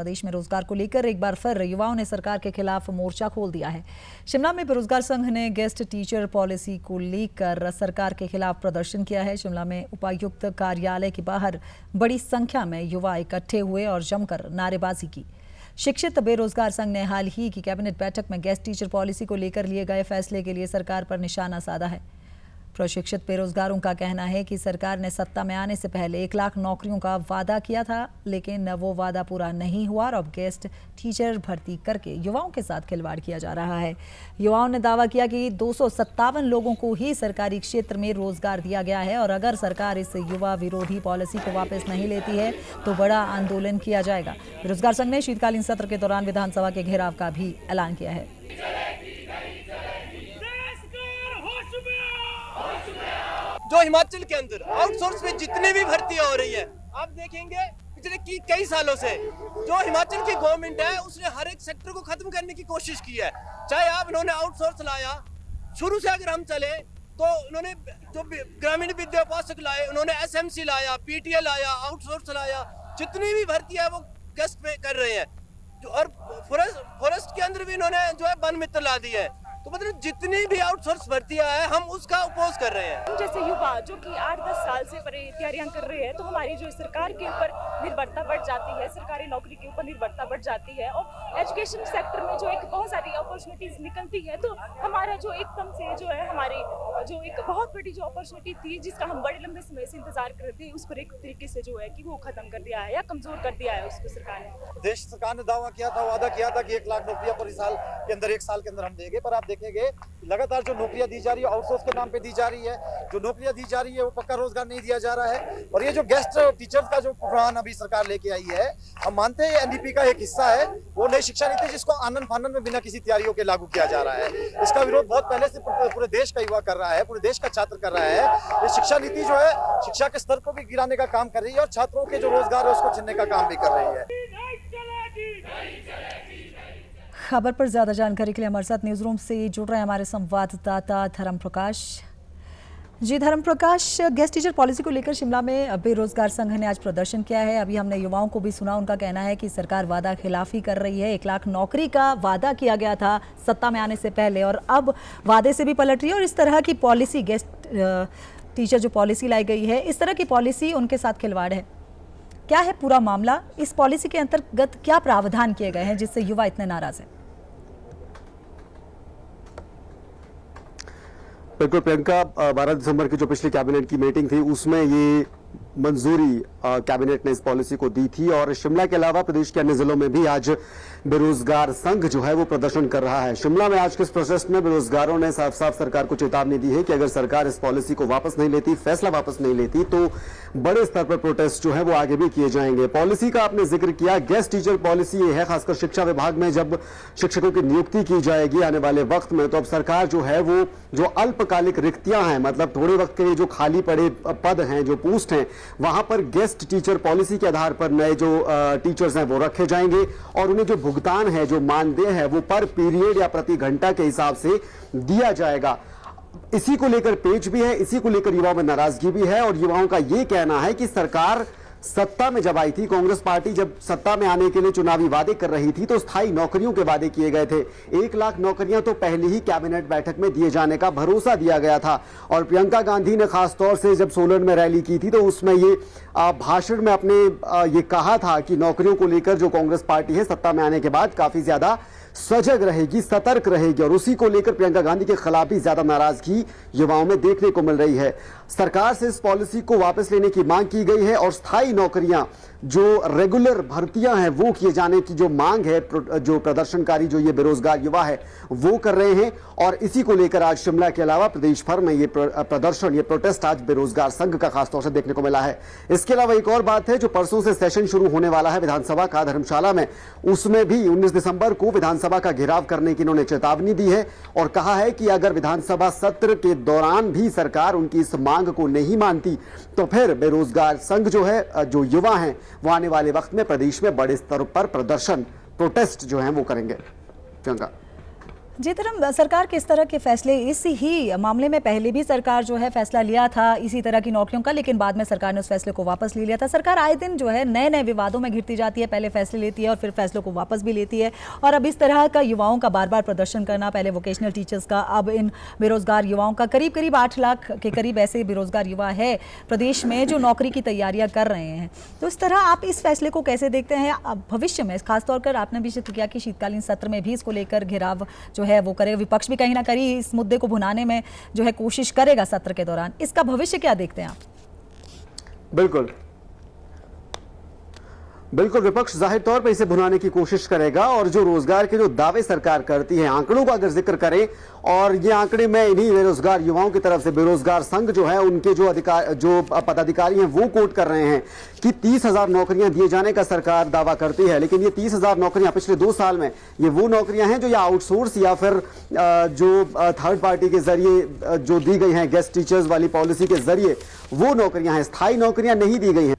प्रदेश में रोजगार को लेकर एक बार फिर युवाओं ने सरकार के खिलाफ मोर्चा खोल दिया है। शिमला में बेरोजगार संघ ने गेस्ट टीचर पॉलिसी को लेकर सरकार के खिलाफ प्रदर्शन किया है। शिमला में उपायुक्त कार्यालय के बाहर बड़ी संख्या में युवा इकट्ठे हुए और जमकर नारेबाजी की। शिक्षित बेरोजगार संघ ने हाल ही की कैबिनेट बैठक में गेस्ट टीचर पॉलिसी को लेकर लिए गए फैसले के लिए सरकार पर निशाना साधा है। प्रशिक्षित बेरोजगारों का कहना है कि सरकार ने सत्ता में आने से पहले 1 लाख नौकरियों का वादा किया था, लेकिन वो वादा पूरा नहीं हुआ और अब गेस्ट टीचर भर्ती करके युवाओं के साथ खिलवाड़ किया जा रहा है। युवाओं ने दावा किया कि 257 लोगों को ही सरकारी क्षेत्र में रोजगार दिया गया है और अगर सरकार इस युवा विरोधी पॉलिसी को वापस नहीं लेती है तो बड़ा आंदोलन किया जाएगा। बेरोजगार संघ ने शीतकालीन सत्र के दौरान विधानसभा के घेराव का भी ऐलान किया है। जो हिमाचल के अंदर आउटसोर्स में जितनी भी भर्तियां हो रही है, आप देखेंगे पिछले कई सालों से जो हिमाचल की गवर्नमेंट है उसने हर एक सेक्टर को खत्म करने की कोशिश की है। चाहे आप इन्होंने आउटसोर्स लाया, शुरू से अगर हम चले तो उन्होंने जो ग्रामीण विद्या उपासक लाए, उन्होंने एसएमसी लाया, पीटीए लाया, आउटसोर्स लाया, जितनी भी भर्तियां वो गेस्ट पे कर रहे हैं। और फॉरेस्ट के अंदर भी इन्होंने जो है वन मित्र ला दी है। तो मतलब जितनी भी आउटसोर्स भर्तियां हैं हम उसका अपोज कर रहे हैं। हम जैसे युवा जो कि 8-10 साल से तैयारियां कर रहे हैं तो हमारी जो सरकार के ऊपर निर्भरता बढ़ जाती है, सरकारी नौकरी के ऊपर निर्भरता बढ़ जाती है और एजुकेशन सेक्टर में जो एक बहुत सारी अपॉर्चुनिटीज निकलती है तो हमारा जो एकदम से जो है हमारी जो एक बहुत बड़ी जो अपॉर्चुनिटी थी जिसका हम बड़े लंबे समय से इंतजार कर रहे थे उसको एक तरीके से जो है कि वो खत्म कर दिया है या कमजोर कर दिया है उसको सरकार ने। प्रदेश सरकार ने दावा किया था, वादा किया था कि 1 लाख नौकरियां पूरे साल के अंदर 1 साल के अंदर हम देंगे, पर आप देखेंगे लगातार जो नौकरियां दी जा रही है आउटसोर्स के नाम पे दी जा रही है। जो नौकरियां दी जा रही है वो पक्का रोजगार नहीं दिया जा रहा है। और ये जो गेस्ट टीचर्स का जो प्लान अभी सरकार लेके आई है, हम मानते हैं एनडीपी का एक हिस्सा है, वो नई शिक्षा नीति जिसको आनन फानन में बिना किसी तैयारियों के लागू किया जा रहा है। इसका विरोध बहुत पहले से पूरे देश का युवा कर रहा है, पूरे देश का छात्र कर रहा है। ये शिक्षा नीति जो है शिक्षा के स्तर को भी गिराने का काम कर रही है और छात्रों के जो रोजगार है उसको छीनने का काम भी कर रही है। खबर पर ज्यादा जानकारी के लिए हमारे साथ न्यूज रूम से जुड़ रहे हैं हमारे संवाददाता धर्म प्रकाश। जी धर्म प्रकाश, गेस्ट टीचर पॉलिसी को लेकर शिमला में बेरोजगार संघ ने आज प्रदर्शन किया है। अभी हमने युवाओं को भी सुना, उनका कहना है कि सरकार वादा खिलाफी कर रही है। 1 लाख नौकरी का वादा किया गया था सत्ता में आने से पहले और अब वादे से भी पलट रही है और इस तरह की पॉलिसी गेस्ट टीचर जो पॉलिसी लाई गई है, इस तरह की पॉलिसी उनके साथ खिलवाड़ है। क्या है पूरा मामला? इस पॉलिसी के अंतर्गत क्या प्रावधान किए गए हैं जिससे युवा इतने नाराज हैं? बिल्कुल प्रियंका, 12 दिसंबर की जो पिछली कैबिनेट की मीटिंग थी उसमें ये मंजूरी कैबिनेट ने इस पॉलिसी को दी थी और शिमला के अलावा प्रदेश के अन्य जिलों में भी आज बेरोजगार संघ जो है वो प्रदर्शन कर रहा है। शिमला में आज के इस प्रोटेस्ट में बेरोजगारों ने साफ साफ सरकार को चेतावनी दी है कि अगर सरकार इस पॉलिसी को वापस नहीं लेती, फैसला वापस नहीं लेती, तो बड़े स्तर पर प्रोटेस्ट जो है वो आगे भी किए जाएंगे। पॉलिसी का आपने जिक्र किया, गेस्ट टीचर पॉलिसी ये है, खासकर शिक्षा विभाग में जब शिक्षकों की नियुक्ति की जाएगी आने वाले वक्त में, तो अब सरकार जो है वो जो अल्पकालिक रिक्तियां हैं, मतलब थोड़े वक्त के लिए जो खाली पड़े पद हैं, जो पोस्ट हैं, वहां पर गेस्ट टीचर पॉलिसी के आधार पर नए जो टीचर्स हैं वो रखे जाएंगे और उन्हें जो भुगतान है, जो मानदेय है, वो पर पीरियड या प्रति घंटा के हिसाब से दिया जाएगा। इसी को लेकर पेच भी है, इसी को लेकर युवाओं में नाराजगी भी है और युवाओं का यह कहना है कि सरकार सत्ता में जब आई थी, कांग्रेस पार्टी जब सत्ता में आने के लिए चुनावी वादे कर रही थी तो स्थायी नौकरियों के वादे किए गए थे। 1 लाख नौकरियां तो पहले ही कैबिनेट बैठक में दिए जाने का भरोसा दिया गया था और प्रियंका गांधी ने खासतौर से जब सोलन में रैली की थी तो उसमें ये भाषण में अपने ये कहा था कि नौकरियों को लेकर जो कांग्रेस पार्टी है सत्ता में आने के बाद काफी ज्यादा सजग रहेगी, सतर्क रहेगी और उसी को लेकर प्रियंका गांधी के खिलाफ भी ज्यादा नाराजगी युवाओं में देखने को मिल रही है। सरकार से इस पॉलिसी को वापस लेने की मांग की गई है और स्थायी नौकरियां, जो रेगुलर भर्तियां हैं वो किए जाने की जो मांग है, जो प्रदर्शनकारी जो ये बेरोजगार युवा है वो कर रहे हैं और इसी को लेकर आज शिमला के अलावा प्रदेश भर में ये प्रदर्शन, ये प्रोटेस्ट आज बेरोजगार संघ का खासतौर से देखने को मिला है। इसके अलावा एक और बात है, जो परसों से सेशन शुरू होने वाला है विधानसभा का धर्मशाला में, उसमें भी 19 दिसंबर को विधानसभा का घेराव करने की इन्होंने चेतावनी दी है और कहा है कि अगर विधानसभा सत्र के दौरान भी सरकार उनकी इस मांग को नहीं मानती तो फिर बेरोजगार संघ जो है, जो युवा हैं, वो आने वाले वक्त में प्रदेश में बड़े स्तर पर प्रदर्शन, प्रोटेस्ट जो है वो करेंगे। प्रियंका। जीतराम, सरकार के इस तरह के फैसले, इस ही मामले में पहले भी सरकार जो है फैसला लिया था इसी तरह की नौकरियों का, लेकिन बाद में सरकार ने उस फैसले को वापस ले लिया था। सरकार आए दिन जो है नए नए विवादों में घिरती जाती है, पहले फैसले लेती है और फिर फैसलों को वापस भी लेती है। और अब इस तरह का युवाओं का बार बार प्रदर्शन करना, पहले वोकेशनल टीचर्स का, अब इन बेरोजगार युवाओं का, करीब करीब 8 लाख के करीब ऐसे बेरोजगार युवा है प्रदेश में जो नौकरी की तैयारियां कर रहे हैं। तो इस तरह आप इस फैसले को कैसे देखते हैं? अब भविष्य में खासतौर पर आपने भी जिक्र किया कि शीतकालीन सत्र में भी इसको लेकर घेराव जो है वो करेगा, विपक्ष भी कहीं ना कहीं इस मुद्दे को भुनाने में जो है कोशिश करेगा सत्र के दौरान। इसका भविष्य क्या देखते हैं आप? बिल्कुल बिल्कुल, विपक्ष जाहिर तौर पर इसे भुनाने की कोशिश करेगा और जो रोजगार के जो दावे सरकार करती है, आंकड़ों का अगर जिक्र करें, और ये आंकड़े मैं इन्हीं बेरोजगार युवाओं की तरफ से, बेरोजगार संघ जो है उनके जो पदाधिकारी हैं वो कोट कर रहे हैं कि 30,000 नौकरियां दिए जाने का सरकार दावा करती है। लेकिन ये 30,000 नौकरियां पिछले 2 साल में ये वो नौकरियां हैं जो या आउटसोर्स या फिर जो थर्ड पार्टी के जरिए जो दी गई हैं, गेस्ट टीचर्स वाली पॉलिसी के जरिए वो नौकरियां हैं, स्थायी नौकरियां नहीं दी गई हैं।